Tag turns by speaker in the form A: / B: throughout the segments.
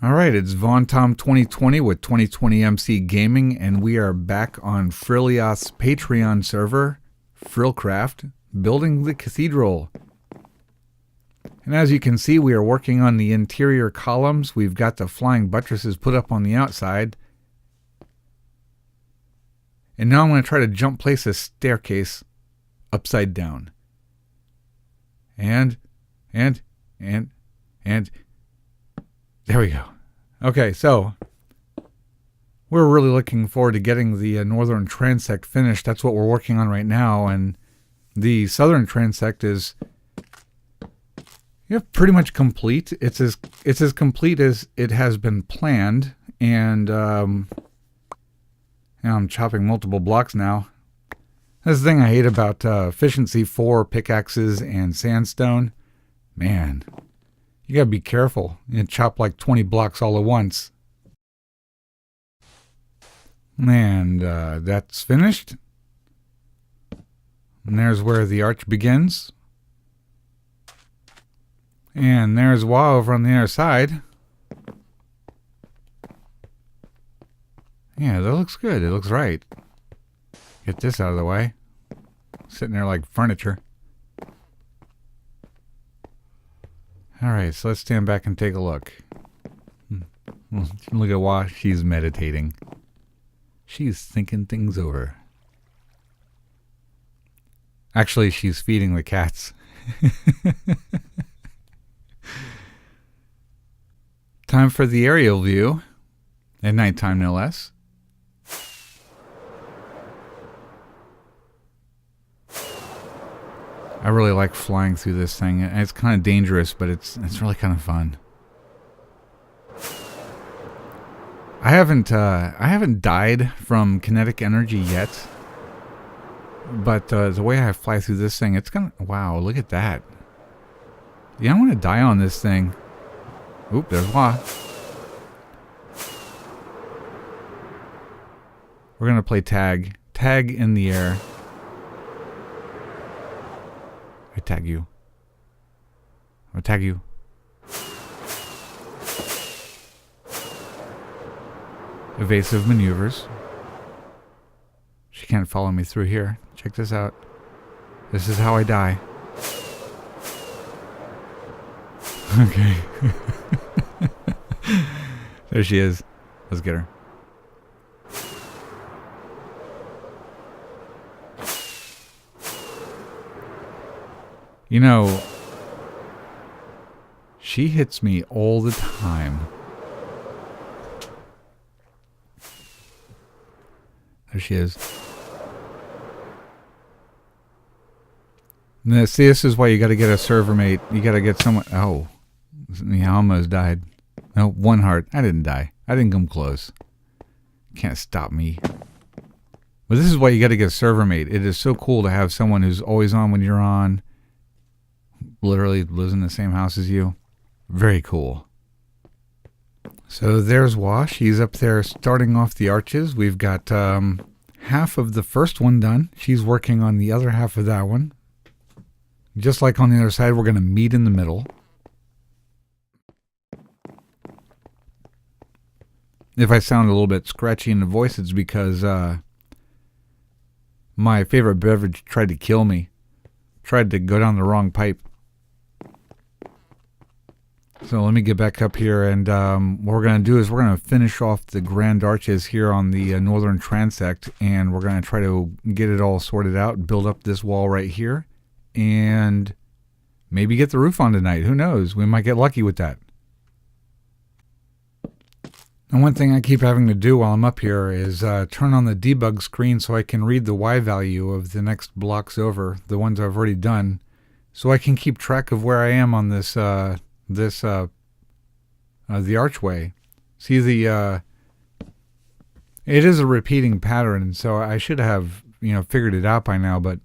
A: All right, it's Von Tom 2020 with 2020 MC Gaming, and we are back on Frilia's Patreon server, FrilCraft, building the cathedral. And as you can see, we are working on the interior columns. We've got the flying buttresses put up on the outside. And now I'm going to try to jump place a staircase upside down. And there we go. Okay, so we're really looking forward to getting the northern transect finished. That's what we're working on right now, and the southern transect is pretty much complete. It's as complete as it has been planned, and now I'm chopping multiple blocks now. That's the thing I hate about efficiency 4 pickaxes and sandstone. Man, you gotta be careful. You chop like 20 blocks all at once. And that's finished. And there's where the arch begins. And there's wall over on the other side. Yeah, that looks good. It looks right. Get this out of the way. Sitting there like furniture. Alright, so let's stand back and take a look. Look at why she's meditating. She's thinking things over. Actually, she's feeding the cats. Time for the aerial view. At nighttime, no less. I really like flying through this thing. It's kind of dangerous, but it's really kind of fun. I haven't died from kinetic energy yet, but the way I fly through this thing, it's gonna. Wow, look at that. Yeah, I want to die on this thing. Oop, there's one. We're gonna play tag. Tag in the air. I tag you. I'll tag you. Evasive maneuvers. She can't follow me through here. Check this out. This is how I die. Okay. There she is. Let's get her. You know, she hits me all the time. There she is. Now, see, this is why you got to get a server mate. You got to get someone. Oh, he almost died. No, 1 heart. I didn't die. I didn't come close. Can't stop me. But this is why you got to get a server mate. It is so cool to have someone who's always on when you're on. Literally lives in the same house as you. Very cool. So there's Wash. He's up there starting off the arches. We've got half of the first one done. She's working on the other half of that one. Just like on the other side, we're going to meet in the middle. If I sound a little bit scratchy in the voice, it's because my favorite beverage tried to kill me. Tried to go down the wrong pipe. So let me get back up here, and what we're going to do is we're going to finish off the grand arches here on the northern transect, and we're going to try to get it all sorted out, build up this wall right here, and maybe get the roof on tonight. Who knows? We might get lucky with that. And one thing I keep having to do while I'm up here is turn on the debug screen so I can read the Y value of the next blocks over, the ones I've already done, so I can keep track of where I am on this the archway. See, it is a repeating pattern, and so I should have figured it out by now, but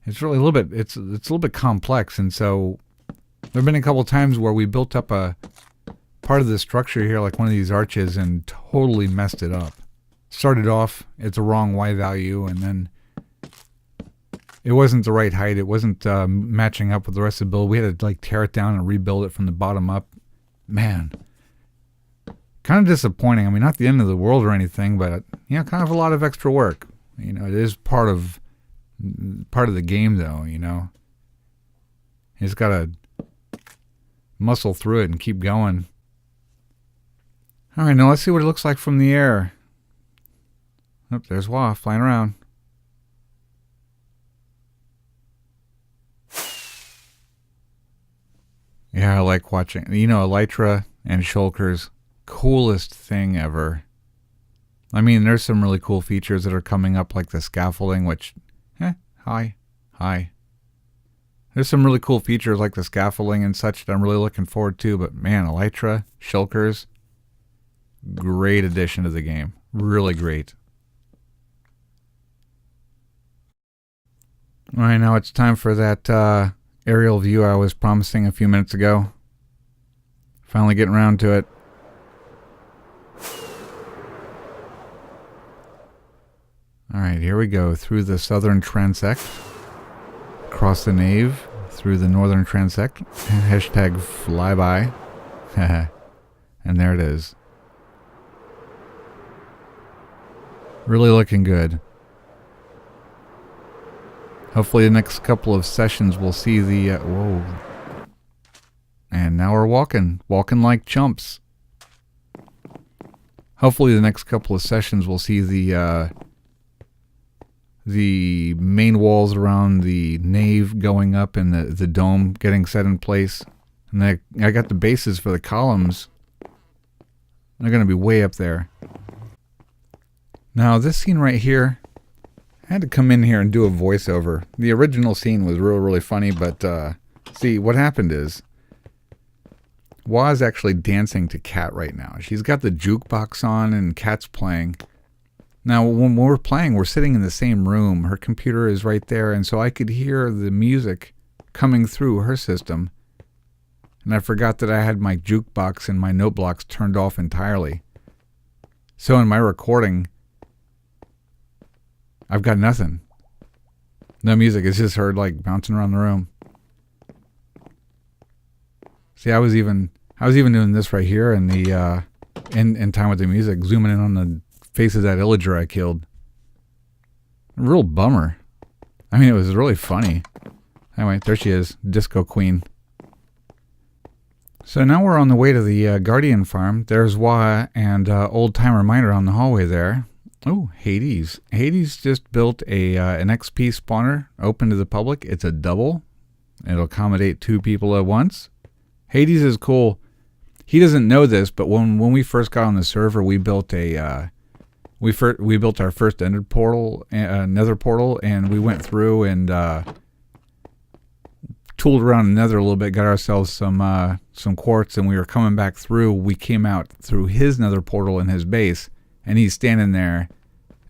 A: it's really a little bit it's a little bit complex, and so there have been a couple times where we built up a part of the structure here, like one of these arches, and totally messed it up. Started off at the wrong Y value, and then it wasn't the right height. It wasn't matching up with the rest of the build. We had to like tear it down and rebuild it from the bottom up. Man, Kind of disappointing. I mean, not the end of the world or anything, but kind of a lot of extra work. It is part of the game, though. You just gotta muscle through it and keep going. All right, now let's see what it looks like from the air. Oh, there's Wah flying around. Yeah, I like watching. Elytra and shulkers. Coolest thing ever. I mean, there's some really cool features that are coming up, like the scaffolding, which, hi. There's some really cool features like the scaffolding and such that I'm really looking forward to, but man, Elytra, shulkers, great addition to the game. Really great. All right, now it's time for that aerial view I was promising a few minutes ago. Finally getting around to it. Alright, here we go. Through the southern transect. Across the nave. Through the northern transect. Hashtag flyby. And there it is. Really looking good. Hopefully the next couple of sessions we'll see the... whoa. And now we're walking. Walking like chumps. Hopefully the next couple of sessions we'll see the main walls around the nave going up and the dome getting set in place. And I got the bases for the columns. They're going to be way up there. Now this scene right here, I had to come in here and do a voiceover. The original scene was really funny, but see, what happened is Wah's actually dancing to Cat right now. She's got the jukebox on and Cat's playing. Now, when we're playing, we're sitting in the same room. Her computer is right there, and so I could hear the music coming through her system. And I forgot that I had my jukebox and my note blocks turned off entirely. So in my recording, I've got nothing. No music. It's just heard like bouncing around the room. See, I was even doing this right here in the in time with the music, zooming in on the face of that Illager I killed. A real bummer. I mean, it was really funny. Anyway, there she is, Disco Queen. So now we're on the way to the Guardian farm. There's Wah and Old Timer Miner on the hallway there. Oh, Hades. Hades just built an XP spawner open to the public. It's a double. It'll accommodate 2 people at once. Hades is cool. He doesn't know this, but when we first got on the server, we built we built our first nether portal, and we went through and tooled around the nether a little bit, got ourselves some quartz, and we were coming back through. We came out through his nether portal in his base, and he's standing there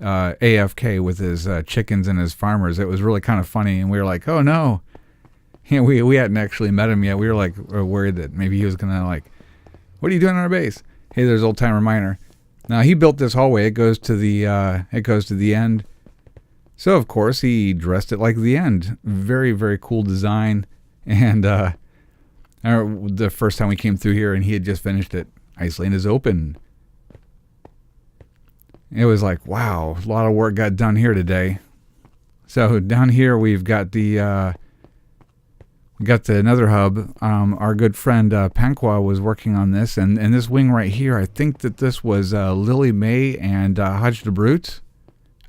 A: AFK with his chickens and his farmers. It was really kind of funny, and we were like, oh no. We hadn't actually met him yet. We were like worried that maybe he was going to like, what are you doing on our base? Hey, there's Old Timer Miner. Now he built this hallway. It goes to the end. So of course he dressed it like the end. Very, very cool design. And I remember the first time we came through here and he had just finished it. Iceland is open. It was like, wow, a lot of work got done here today. So down here we've got the Nether hub. Our good friend Panqua was working on this, and this wing right here, I think that this was Lillie Mae and Hodge the Brute.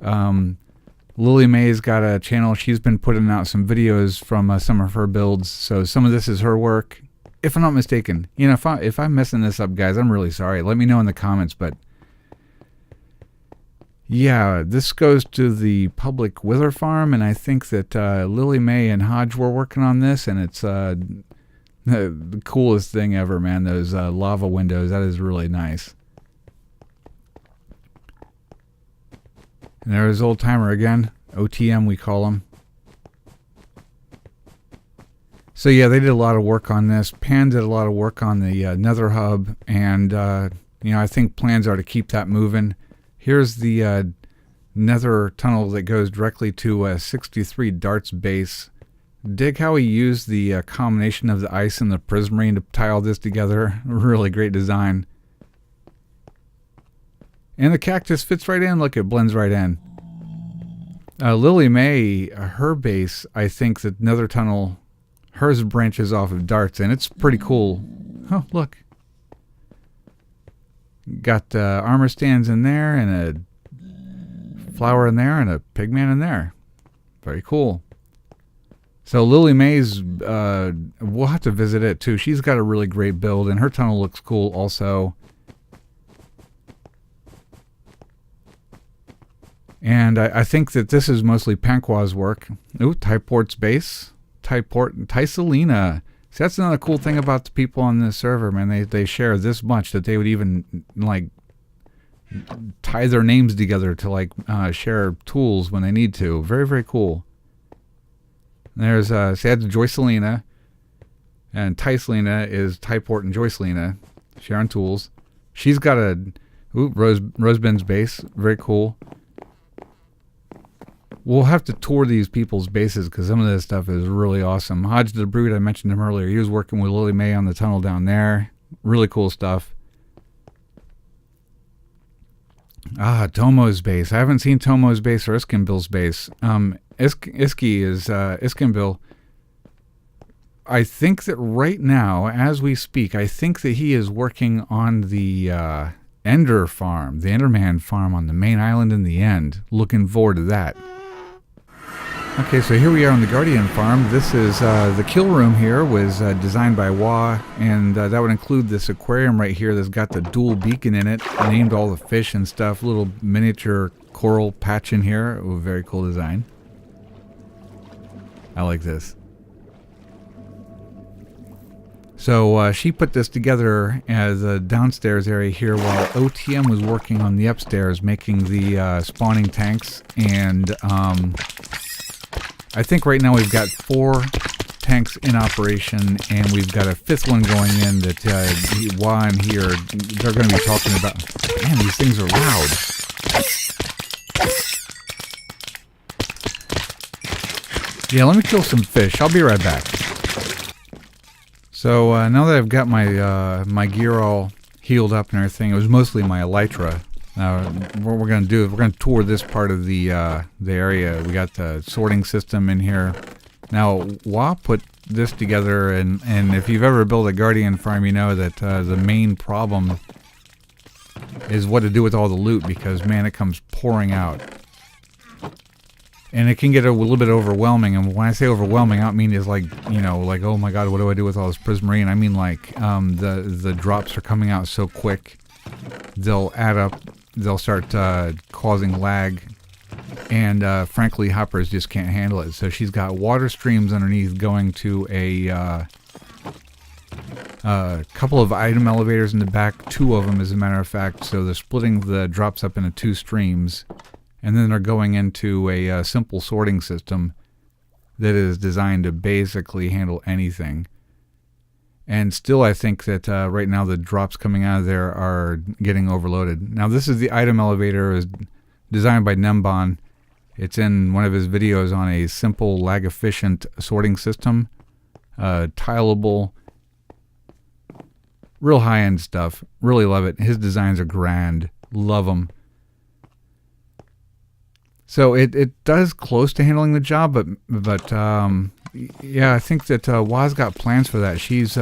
A: Lillie Mae's got a channel. She's been putting out some videos from some of her builds, so some of this is her work, if I'm not mistaken. If I'm messing this up, guys, I'm really sorry. Let me know in the comments, but yeah, this goes to the public wither farm, and I think that Lillie Mae and Hodge were working on this, and it's the coolest thing ever, man. Those lava windows, that is really nice. And there's Old Timer again, OTM we call him. So yeah, they did a lot of work on this. Pan did a lot of work on the Nether hub, and I think plans are to keep that moving. Here's the nether tunnel that goes directly to 63 Dart's base. Dig how he used the combination of the ice and the prismarine to tie all this together. Really great design. And the cactus fits right in. Look, it blends right in. Lillie Mae, her base, I think the nether tunnel, hers branches off of darts, and it's pretty cool. Oh, look. Got armor stands in there, and a flower in there, and a pigman in there. Very cool. So Lillie Mae's, we'll have to visit it too. She's got a really great build, and her tunnel looks cool also. And I think that this is mostly Panqua's work. Ooh, Typort's base. Typort and Tyselina. See, that's another cool thing about the people on this server, man. They share this much that they would even, like, tie their names together to, like, share tools when they need to. Very, very cool. There's, see, that's Joycelina. And Tyselina is Typort and Joycelina. Sharing tools. She's got a, ooh, Rosebin's base. Very cool. We'll have to tour these people's bases because some of this stuff is really awesome. Hodge the Brood, I mentioned him earlier. He was working with Lillie Mae on the tunnel down there. Really cool stuff. Tomo's base. I haven't seen Tomo's base or Iskinbill's base. Iski is Iskinbill. I think that right now, as we speak, I think that he is working on the Ender farm, the Enderman farm on the main island in the end. Looking forward to that. Okay, so here we are on the Guardian farm. This is the kill room here was designed by Wah, and that would include this aquarium right here that's got the dual beacon in it, named all the fish and stuff. Little miniature coral patch in here. Ooh, very cool design. I like this. So she put this together as a downstairs area here while OTM was working on the upstairs making the spawning tanks. And I think right now we've got 4 tanks in operation, and we've got a 5th one going in that while I'm here, they're going to be talking about. Man, these things are loud. Yeah, let me kill some fish. I'll be right back. So now that I've got my my gear all healed up and everything, it was mostly my Elytra. What we're going to do is we're going to tour this part of the area. We got the sorting system in here. Now, Wah put this together, and if you've ever built a Guardian farm, you know that the main problem is what to do with all the loot, because, man, it comes pouring out. And it can get a little bit overwhelming, and when I say overwhelming, I don't mean it's like, you know, like, oh my god, what do I do with all this prismarine? I mean, like, the drops are coming out so quick, they'll add up. They'll start causing lag, and frankly, hoppers just can't handle it. So she's got water streams underneath going to a couple of item elevators in the back, 2 of them as a matter of fact. So they're splitting the drops up into 2 streams, and then they're going into a simple sorting system that is designed to basically handle anything. And still, I think that right now the drops coming out of there are getting overloaded. Now, this is the item elevator. It was designed by Nembon. It's in one of his videos on a simple, lag-efficient sorting system. Tileable. Real high-end stuff. Really love it. His designs are grand. Love them. So it does close to handling the job, but yeah, I think that Wah's got plans for that. She's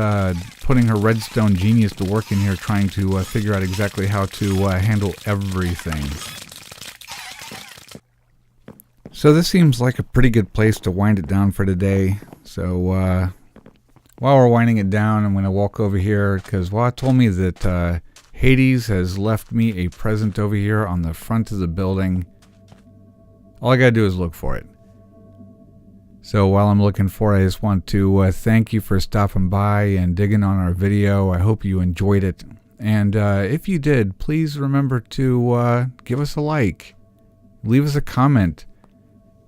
A: putting her redstone genius to work in here, trying to figure out exactly how to handle everything. So this seems like a pretty good place to wind it down for today. So while we're winding it down, I'm going to walk over here because Wah told me that Hades has left me a present over here on the front of the building. All I gotta do is look for it. So while I'm looking for it, I just want to thank you for stopping by and digging on our video. I hope you enjoyed it. And if you did, please remember to give us a like. Leave us a comment.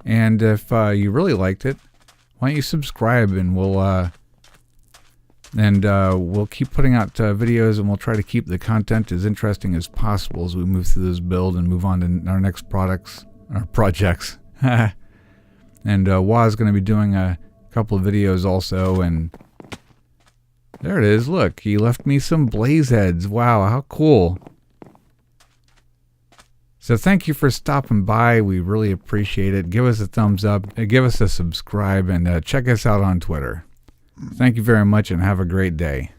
A: And if you really liked it, why don't you subscribe, and we'll keep putting out videos, and we'll try to keep the content as interesting as possible as we move through this build and move on to our next projects. And Wah's going to be doing a couple of videos also, and there it is. Look, he left me some blaze heads. Wow, how cool. So thank you for stopping by. We really appreciate it. Give us a thumbs up. Give us a subscribe. And check us out on Twitter. Thank you very much and have a great day.